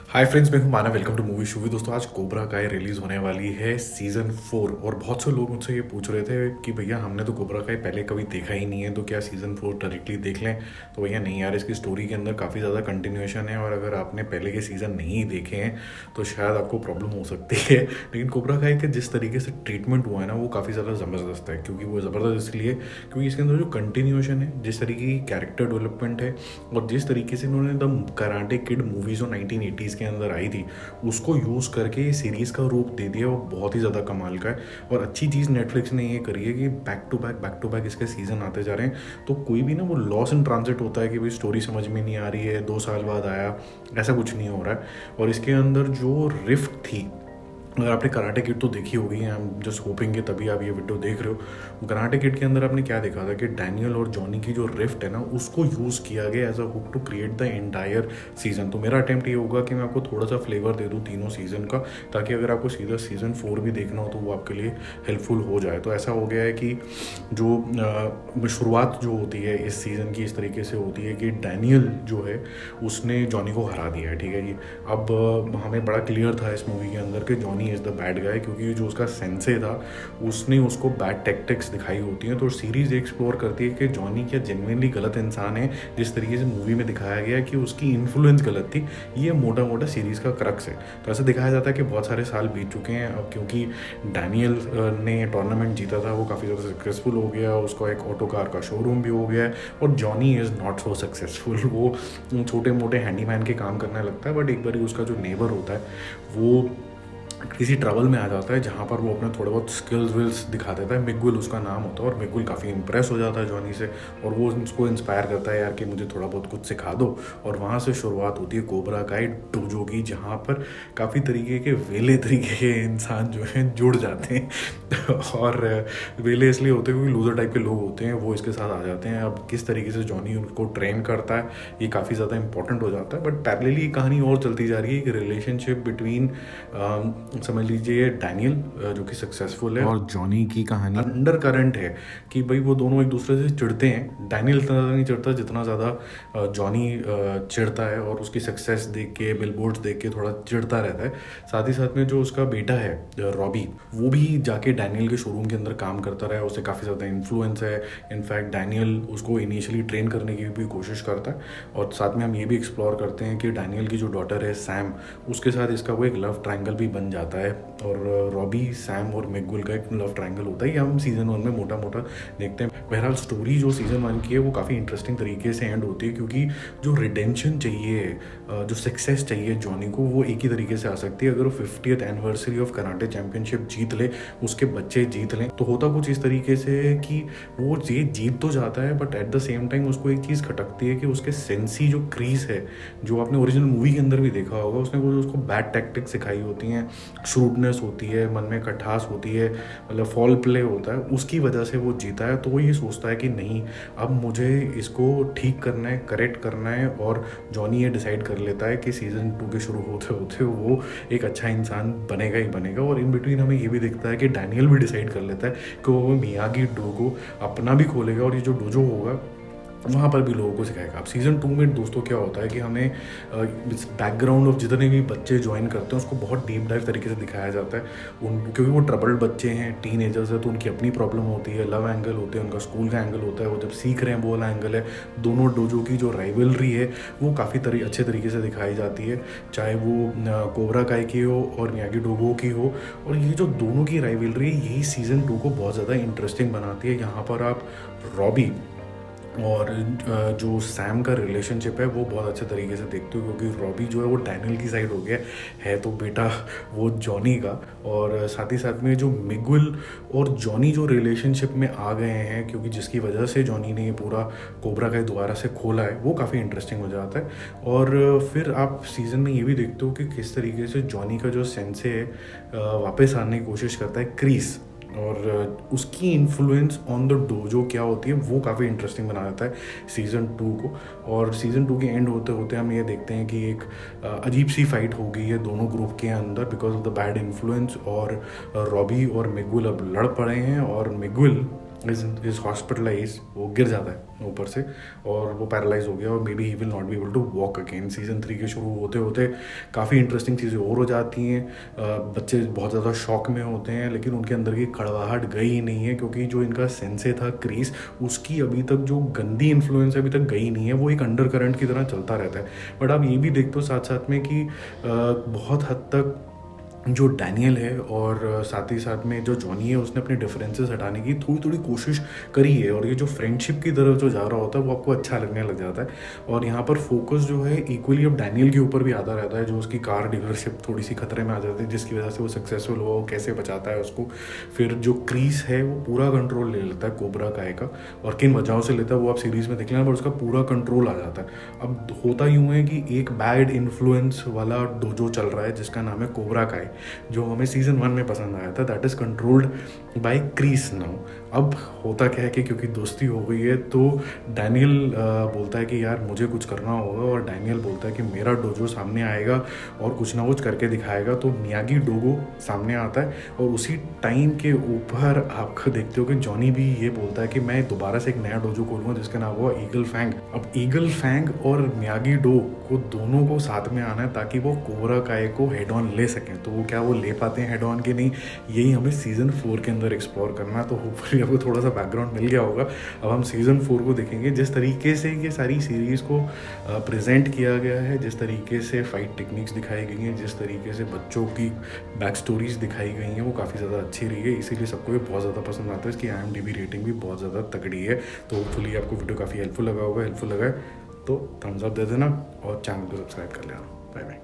हाय friends, मैं हूं Manav. Welcome to Movie Shoovy. दोस्तों, आज कोबरा kai रिलीज होने वाली है सीजन 4। और बहुत से लोग मुझसे ये पूछ रहे थे कि भैया हमने तो कोबरा kai पहले कभी देखा ही नहीं है, तो क्या सीजन 4 डायरेक्टली देख लें। तो भैया नहीं यार, इसकी स्टोरी के अंदर काफ़ी ज़्यादा कंटिन्यूएशन है और अगर आपने पहले के सीज़न नहीं देखे हैं तो शायद आपको प्रॉब्लम हो सकती है। लेकिन कोबरा kai के जिस तरीके से ट्रीटमेंट हुआ है ना, वो काफ़ी ज़्यादा ज़बरदस्त है। क्योंकि वो ज़बरदस्त इसलिए क्योंकि इसके अंदर जो कंटिन्यूएशन है, जिस तरीके की कैरेक्टर डेवलपमेंट है और जिस तरीके से इन्होंने द कराटे किड मूवीज़ जो 1980s के अंदर आई थी उसको यूज़ करके ये सीरीज़ का रूप दे दिया, वो बहुत ही ज़्यादा कमाल का है। और अच्छी चीज़ नेटफ्लिक्स ने ये करी है कि बैक टू बैक इसके सीज़न आते जा रहे हैं। तो कोई भी ना वो लॉस इन ट्रांजिट होता है कि भाई स्टोरी समझ में नहीं आ रही है, 2 साल बाद आया, ऐसा कुछ नहीं हो रहा है। और इसके अंदर जो रिफ्ट थी, अगर आपने कराटे किड तो देखी होगी, आई एम जस्ट होपिंग कि तभी आप ये वीडियो देख रहे हो। कराटे किड के अंदर आपने क्या देखा था कि डैनियल और जॉनी की जो रिफ्ट है ना, उसको यूज़ किया गया as a hook to create the entire season. तो मेरा अटेम्प्ट ये होगा कि मैं आपको थोड़ा सा फ्लेवर दे दूँ तीनों सीज़न का, ताकि अगर आपको सीधा सीज़न 4 भी देखना हो तो वो आपके लिए हेल्पफुल हो जाए। तो ऐसा हो गया है कि जो शुरुआत जो होती है इस सीज़न की इस तरीके से होती है कि डैनियल जो है उसने जॉनी को हरा दिया है, ठीक है जी। अब हमें बड़ा क्लियर था इस मूवी के अंदर कि Johnny is the bad guy, क्योंकि जो उसका सेंसे था उसने उसको बैड टैक्टिक्स दिखाई होती हैं। तो सीरीज़ एक्सप्लोर करती है कि जॉनी क्या जेन्युइनली गलत इंसान है, जिस तरीके से मूवी में दिखाया गया कि उसकी इन्फ्लुएंस गलत थी। ये मोटा मोटा सीरीज़ का क्रक्स है। तो ऐसा दिखाया जाता है कि बहुत सारे साल बीत चुके हैं अब, क्योंकि डैनियल ने टूर्नामेंट जीता था, वो काफ़ी ज़्यादा सक्सेसफुल हो गया, उसका एक ऑटो कार का शोरूम भी हो गया है। और Johnny is not so successful, वो छोटे मोटे हैंडीमैन के काम करने लगता है। बट एक बार उसका जो नेबर होता है वो किसी ट्रबल में आ जाता है, जहाँ पर वो अपने थोड़े बहुत स्किल्स विल्स दिखा देता है। मिगुल उसका नाम होता है और मिगुल काफ़ी इंप्रेस हो जाता है जॉनी से, और वो उसको इंस्पायर करता है यार कि मुझे थोड़ा बहुत कुछ सिखा दो। और वहाँ से शुरुआत होती है कोबरा kai डोजो की, जहाँ पर काफ़ी तरीके के वेले तरीके के इंसान जो हैं जुड़ जाते हैं। और वेले इसलिए होते हैं क्योंकि लूजर टाइप के लोग होते हैं, वो इसके साथ आ जाते हैं। अब किस तरीके से जॉनी उनको ट्रेन करता है ये काफ़ी ज़्यादा इंपॉर्टेंट हो जाता है। बट पैरेलली ये कहानी और चलती जा रही है कि रिलेशनशिप बिटवीन समझ लीजिए डैनियल जो कि सक्सेसफुल है और जॉनी की कहानी अंडर करंट है कि भाई वो दोनों एक दूसरे से चिढ़ते हैं। डैनियल इतना ज़्यादा नहीं चिढ़ता जितना ज़्यादा जॉनी चिढ़ता है, और उसकी सक्सेस देख के, बिलबोर्ड्स देख के थोड़ा चिढ़ता रहता है। साथ ही साथ में जो उसका बेटा है रॉबी, वो भी जाके डैनियल के शोरूम के अंदर काम करता रहा है, उसे काफ़ी ज़्यादा इन्फ्लुएंस है। इनफैक्ट डैनियल उसको इनिशियली ट्रेन करने की भी कोशिश करता है। और साथ में हम ये भी एक्सप्लोर करते हैं कि डैनियल की जो डॉटर है सैम, उसके साथ इसका वो एक लव ट्रायंगल भी बन जाता है। और रॉबी, सैम और मिगुल का एक लव ट्रायंगल होता है, ये हम सीज़न 1 में मोटा मोटा देखते हैं। बहरहाल स्टोरी जो सीज़न 1 की है वो काफ़ी इंटरेस्टिंग तरीके से एंड होती है, क्योंकि जो रिडेंशन चाहिए, जो सक्सेस चाहिए जॉनी को, वो एक ही तरीके से आ सकती है अगर वो 50th anniversary of karate championship जीत ले, उसके बच्चे जीत लें। तो होता कुछ इस तरीके से कि वो ये जीत तो जाता है, but at the same time उसको एक चीज़ खटकती है कि उसके सेंसी जो क्रीज है, जो आपने ओरिजिनल मूवी के अंदर भी देखा होगा, उसने वो उसको बैड टैक्टिक्स सिखाई होती हैं, श्रूडनेस होती है, मन में खटास होती है, मतलब फॉल प्ले होता है, उसकी वजह से वो जीता है। तो वो ये सोचता है कि नहीं, अब मुझे इसको ठीक करना है, करेक्ट करना है। और जॉनी ये डिसाइड कर लेता है कि सीज़न 2 के शुरू होते होते वो एक अच्छा इंसान बनेगा ही बनेगा। और इन बिटवीन हमें ये भी दिखता है कि डैनियल भी डिसाइड कर लेता है कि वो मियागी डोजो अपना भी खोलेगा, और ये जो डोजो होगा वहाँ पर भी लोगों को सिखाएगा। अब सीज़न 2 में दोस्तों क्या होता है कि हमें बैकग्राउंड ऑफ जितने भी बच्चे ज्वाइन करते हैं उसको बहुत डीप डाइव तरीके से दिखाया जाता है। क्योंकि वो ट्रबल्ड बच्चे हैं, टीनेजर्स है, तो उनकी अपनी प्रॉब्लम होती है, लव एंगल होते हैं, उनका स्कूल का एंगल होता है, वो जब सीख रहे हैं वो वाला एंगल है। दोनों डोजो की जो राइवलरी है वो काफ़ी अच्छे तरीके से दिखाई जाती है, चाहे वो कोबरा kai की हो और मियागी डोगो की हो। और ये जो दोनों की राइवलरी है, यही सीज़न 2 को बहुत ज़्यादा इंटरेस्टिंग बनाती है। यहाँ पर आप रॉबी और जो सैम का रिलेशनशिप है वो बहुत अच्छे तरीके से देखते हो, क्योंकि रॉबी जो है वो डैनियल की साइड हो गया है, तो बेटा वो जॉनी का। और साथ ही साथ में जो मिगुल और जॉनी जो रिलेशनशिप में आ गए हैं, क्योंकि जिसकी वजह से जॉनी ने ये पूरा कोबरा kai दोबारा से खोला है, वो काफ़ी इंटरेस्टिंग हो जाता है। और फिर आप सीज़न में ये भी देखते हो कि किस तरीके से जॉनी का जो सेंसे है वापस आने की कोशिश करता है, क्रीस, और उसकी इन्फ्लुएंस ऑन द डोजो क्या होती है वो काफ़ी इंटरेस्टिंग बना देता है सीज़न 2 को। और सीज़न 2 के एंड होते होते हम ये देखते हैं कि एक अजीब सी फाइट हो गई है दोनों ग्रुप के अंदर because of the bad influence. और रॉबी और मिगुल अब लड़ पड़े हैं, और मिगुल इज हॉस्पिटलाइज, वो गिर जाता है ऊपर से और वो पैरालाइज हो गया और may be he will not be able to walk again. Season 3 के शुरू होते होते काफ़ी इंटरेस्टिंग चीज़ें और हो जाती हैं। बच्चे बहुत ज़्यादा शॉक में होते हैं, लेकिन उनके अंदर की कड़वाहट गई ही नहीं है, क्योंकि जो इनका सेंसे था क्रीस, उसकी अभी तक जो गंदी इन्फ्लुएंस अभी तक गई नहीं है, वो एक अंडर करंट की तरह चलता रहता है। बट आप ये भी देखते हो साथ साथ में कि बहुत हद तक जो डैनियल है और साथ ही साथ में जो जॉनी है, उसने अपने डिफरेंसेस हटाने की थोड़ी थोड़ी कोशिश करी है, और ये जो फ्रेंडशिप की तरफ जो जा रहा होता है वो आपको अच्छा लगने लग जाता है। और यहाँ पर फोकस जो है इक्वली अब डैनियल के ऊपर भी आता रहता है, जो उसकी कार डीलरशिप थोड़ी सी खतरे में आ जाती है, जिसकी वजह से वो सक्सेसफुल हुआ, वो कैसे बचाता है उसको। फिर जो क्रीस है वो पूरा कंट्रोल ले लेता है कोबरा काय का, और किन वजहों से लेता है वो आप सीरीज़ में देख लेना, पर उसका पूरा कंट्रोल आ जाता है। अब होता यूँ है कि एक बैड इन्फ्लुएंस वाला डोजो चल रहा है जिसका नाम है कोबरा काय, जो हमें सीज़न 1 में पसंद आया था, that is controlled by crease now. अब होता क्या है कि क्योंकि दोस्ती हो गई है, तो डैनियल बोलता है कि यार मुझे कुछ करना होगा, और डैनियल बोलता है कि मेरा डोजो सामने आएगा और कुछ ना कुछ करके दिखाएगा। तो मियागी डोगो सामने आता है, और उसी टाइम के ऊपर आप देखते हो कि जॉनी भी ये बोलता है कि मैं दोबारा से एक नया डोजो खोलूँगा जिसका नाम हुआ ईगल फैंग। अब ईगल फैंग और मियागी डो को दोनों को साथ में आना है ताकि वो कोबरा काय को हेड ऑन ले सकें। तो वो क्या वो ले पाते हैं हेड ऑन कि नहीं, यही हमें सीज़न 4 के अंदर एक्सप्लोर करना है। तो होपफुली आपको थोड़ा सा बैकग्राउंड मिल गया होगा। अब हम सीज़न 4 को देखेंगे। जिस तरीके से ये सारी सीरीज़ को प्रेजेंट किया गया है, जिस तरीके से फाइट टेक्निक्स दिखाई गई हैं, जिस तरीके से बच्चों की बैक स्टोरीज दिखाई गई हैं, वो काफ़ी ज़्यादा अच्छी रही है। इसीलिए सबको ये बहुत ज़्यादा पसंद आता है। इसकी IMDb रेटिंग भी बहुत ज़्यादा तगड़ी है। तो होपफुली आपको वीडियो काफ़ी हेल्पफुल लगा होगा। हेल्पफुल लगा है तो थम्स अप दे देना और चैनल को सब्सक्राइब कर लेना। Bye bye.